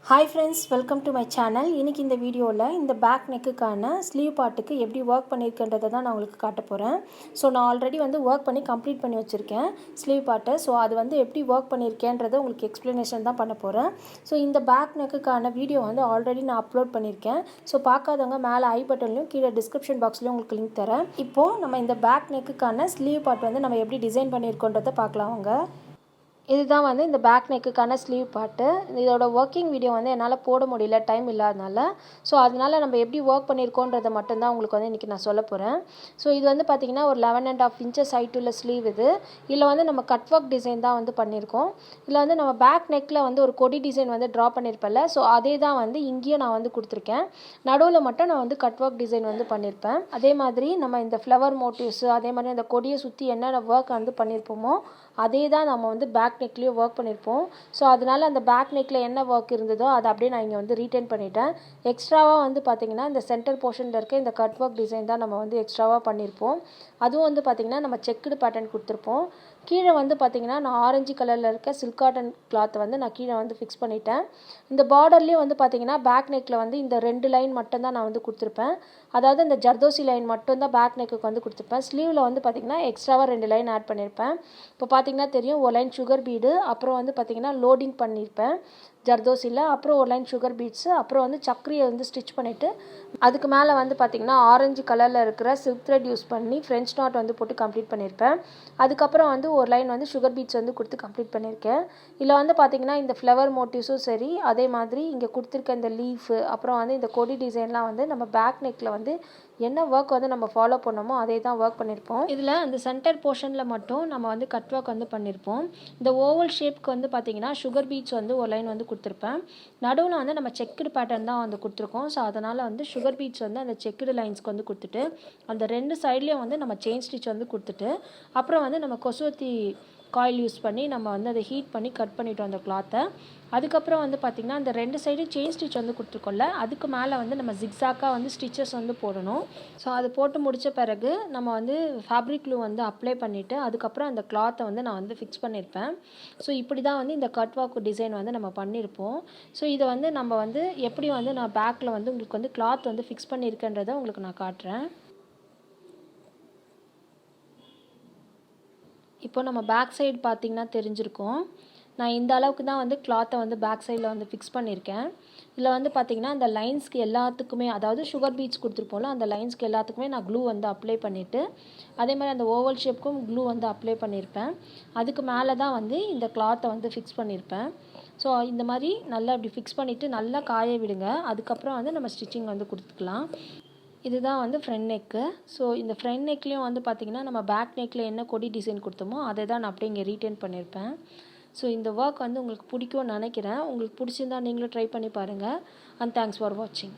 Hi friends, welcome to my channel. இன்னைக்கு இந்த வீடியோல இந்த பேக் நெக்குக்கான ஸ்லீவ் பார்ட்டுக்கு எப்படி வர்க் பண்ணிருக்கேன்றதை தான் நான் உங்களுக்கு காட்ட போறேன். சோ நான் ஆல்ரெடி வந்து வர்க் பண்ணி கம்ப்ளீட் பண்ணி வச்சிருக்கேன் ஸ்லீவ் பார்ட்ட. சோ அது வந்து எப்படி வர்க் பண்ணிருக்கேன்றதை உங்களுக்கு எக்ஸ்பிளனேஷன் தான் பண்ண போறேன். சோ இந்த பேக் நெக்குக்கான வீடியோ வந்து ஆல்ரெடி நான் அப்லோட் பண்ணிருக்கேன். சோ பார்க்காதவங்க மேலே ஐ பட்டன்லயும் கீழ டிஸ்கிரிப்ஷன் பாக்ஸ்லயும் உங்களுக்கு லிங்க் தரேன். இப்போ நம்ம இந்த பேக் நெக்குக்கான ஸ்லீவ் பார்ட் வந்து நம்ம எப்படி டிசைன் பண்ணிருக்கோன்றதை பார்க்கலாம் வாங்க. இதுதான் வந்து இந்த பேக் நெக்குக்கான ஸ்லீவ் பார்ட்டு. இதோட ஒர்க்கிங் வீடியோ வந்து என்னால் போட முடியல, டைம் இல்லாதனால. ஸோ அதனால நம்ம எப்படி ஒர்க் பண்ணியிருக்கோன்றதை மட்டும்தான் உங்களுக்கு வந்து இன்றைக்கி நான் சொல்ல போகிறேன். ஸோ இது வந்து பார்த்திங்கன்னா ஒரு 11.5 inches ஹைட் உள்ள ஸ்லீவ் இது. இதில் வந்து நம்ம கட் ஒர்க் டிசைன் தான் வந்து பண்ணியிருக்கோம். இதில் வந்து நம்ம பேக் நெக்கில் வந்து ஒரு கொடி டிசைன் வந்து ட்ரா பண்ணியிருப்பேன்ல, ஸோ அதே தான் வந்து இங்கேயும் நான் வந்து கொடுத்துருக்கேன். நடுவில் மட்டும் நான் வந்து கட் ஒர்க் டிசைன் வந்து பண்ணியிருப்பேன். அதே மாதிரி நம்ம இந்த ஃப்ளவர் மோட்டிவ்ஸு, அதே மாதிரி அந்த கொடியை சுற்றி என்னென்ன ஒர்க் வந்து பண்ணியிருப்போமோ அதே தான் நம்ம வந்து பேக் நெக்லேயும் ஒர்க் பண்ணியிருப்போம். ஸோ அதனால் அந்த பேக் நெக்கில் என்ன ஒர்க் இருந்ததோ அதை அப்படியே நான் இங்கே வந்து ரீட்டைன் பண்ணிட்டேன். எக்ஸ்ட்ராவாக வந்து பார்த்திங்கன்னா இந்த சென்டர் போர்ஷனில் இருக்க இந்த கட் ஒர்க் டிசைன் தான் நம்ம வந்து எக்ஸ்ட்ராவாக பண்ணியிருப்போம். அதுவும் வந்து பார்த்திங்கன்னா நம்ம செக்குடு பேட்டர்ன் கொடுத்துருப்போம். கீழே வந்து பார்த்திங்கன்னா நான் ஆரஞ்சு கலரில் இருக்க சில்க் காட்டன் கிளாத்தை வந்து நான் கீழே வந்து ஃபிக்ஸ் பண்ணிட்டேன். இந்த பார்டர்லேயும் வந்து பார்த்திங்கன்னா பேக் நெக்கில் வந்து இந்த 2 லைன் மட்டும்தான் நான் வந்து கொடுத்துருப்பேன். அதாவது இந்த ஜர்தோசி லைன் மட்டும்தான் பேக் நெக்குக்கு வந்து கொடுத்துருப்பேன். ஸ்லீவில் வந்து பார்த்திங்கன்னா எக்ஸ்ட்ராவாக 2 லைன் ஆட் பண்ணியிருப்பேன். இப்போ பார்த்திங்கன்னா தெரியும், ஒரு லைன் சுகர் பீடு, அப்புறம் வந்து பார்த்திங்கன்னா லோடிங் பண்ணியிருப்பேன் ஜர்தோசியில், அப்புறம் ஒரு லைன் சுகர் பீட்ஸு, அப்புறம் வந்து சக்கரியை வந்து ஸ்டிச் பண்ணிவிட்டு அதுக்கு மேலே வந்து பார்த்திங்கன்னா ஆரஞ்சு கலரில் இருக்கிற சில்க் த்ரெட் யூஸ் பண்ணி ஃப்ரெஞ்ச் நாட் வந்து போட்டு கம்ப்ளீட் பண்ணியிருப்பேன். அதுக்கப்புறம் வந்து ஒரு லைன் வந்து சுகர் பீட்ஸ் வந்து கொடுத்து கம்ப்ளீட் பண்ணியிருக்கேன். இதில் வந்து பார்த்திங்கன்னா இந்த ஃப்ளவர் மோட்டிவ்ஸும் சரி, அதே மாதிரி இங்கே கொடுத்துருக்க இந்த லீஃபு, அப்புறம் வந்து இந்த கொடி டிசைன்லாம் வந்து நம்ம பேக் நெக்கில் வந்து என்ன ஒர்க் வந்து நம்ம ஃபாலோ பண்ணோமோ அதே தான் ஒர்க் பண்ணியிருப்போம். இதில் அந்த சென்டர் போர்ஷனில் மட்டும் நம்ம வந்து கட் ஒர்க் வந்து பண்ணியிருப்போம். இந்த ஓவல் ஷேப்க்கு வந்து பார்த்திங்கன்னா சுகர் பீட்ஸ் வந்து ஒரு லைன் வந்து கொடுத்துருப்பேன். நடுவில் வந்து நம்ம செக்குடு பேட்டர்ன் தான் வந்து கொடுத்துருக்கோம். ஸோ அதனால் வந்து சுகர் பீட்ஸ் வந்து அந்த செக்குடு லைன்ஸ்க்கு வந்து கொடுத்துட்டு அந்த 2 சைட்லேயும் வந்து நம்ம செயின் ஸ்டிச் வந்து கொடுத்துட்டு அப்புறம் வந்து நம்ம கொசுவத்தி காயில் யூஸ் பண்ணி நம்ம வந்து அதை ஹீட் பண்ணி கட் பண்ணிட்டோம் அந்த கிளாத்தை. அதுக்கப்புறம் வந்து பார்த்திங்கன்னா அந்த 2 சைடும் செயின் ஸ்டிச் வந்து கொடுத்துருக்கோம்ல, அதுக்கு மேலே வந்து நம்ம ஜிக்ஸாக்காக வந்து ஸ்டிச்சஸ் வந்து போடணும். ஸோ அது போட்டு முடித்த பிறகு நம்ம வந்து ஃபேப்ரிக் க்ளூ வந்து அப்ளை பண்ணிவிட்டு அதுக்கப்புறம் அந்த கிளாத்தை வந்து நான் வந்து ஃபிக்ஸ் பண்ணியிருப்பேன். ஸோ இப்படி தான் வந்து இந்த கட் ஒர்க் டிசைன் வந்து நம்ம பண்ணியிருப்போம். ஸோ இதை வந்து நம்ம வந்து எப்படி வந்து நான் பேக்கில் வந்து உங்களுக்கு வந்து கிளாத் வந்து ஃபிக்ஸ் பண்ணியிருக்கேன்றதை உங்களுக்கு நான் காட்டுறேன். இப்போ நம்ம பேக் சைடு பார்த்திங்கன்னா தெரிஞ்சிருக்கும். நான் இந்த அளவுக்கு தான் வந்து கிளாத்தை வந்து பேக் சைடில் வந்து ஃபிக்ஸ் பண்ணியிருக்கேன். இதில் வந்து பார்த்திங்கன்னா அந்த லைன்ஸ்க்கு எல்லாத்துக்குமே, அதாவது சுகர் பீட்ஸ் கொடுத்துருப்போம்ல, அந்த லைன்ஸ்க்கு எல்லாத்துக்குமே நான் க்ளூ வந்து அப்ளை பண்ணிவிட்டு அதே மாதிரி அந்த ஓவல் ஷேப்புக்கும் க்ளூ வந்து அப்ளை பண்ணியிருப்பேன். அதுக்கு மேலே தான் வந்து இந்த கிளாத்தை வந்து ஃபிக்ஸ் பண்ணியிருப்பேன். ஸோ இந்த மாதிரி நல்லா இப்படி ஃபிக்ஸ் பண்ணிவிட்டு நல்லா காய விடுங்க. அதுக்கப்புறம் வந்து நம்ம ஸ்டிச்சிங் வந்து கொடுத்துக்கலாம். இதுதான் வந்து ஃப்ரண்ட் நெக்கு. ஸோ இந்த ஃப்ரண்ட் நெக்லேயும் வந்து பார்த்திங்கன்னா நம்ம பேக் நெக்கில் என்ன கொடி டிசைன் கொடுத்தோமோ அதை தான் நான் அப்படியே இங்கே ரீட்டைன் பண்ணியிருப்பேன். ஸோ இந்த ஒர்க் வந்து உங்களுக்கு பிடிக்கும்னு நினைக்கிறேன். உங்களுக்கு பிடிச்சிருந்தா நீங்களும் ட்ரை பண்ணி பாருங்கள். அண்ட் தேங்க்ஸ் ஃபார் வாட்சிங்.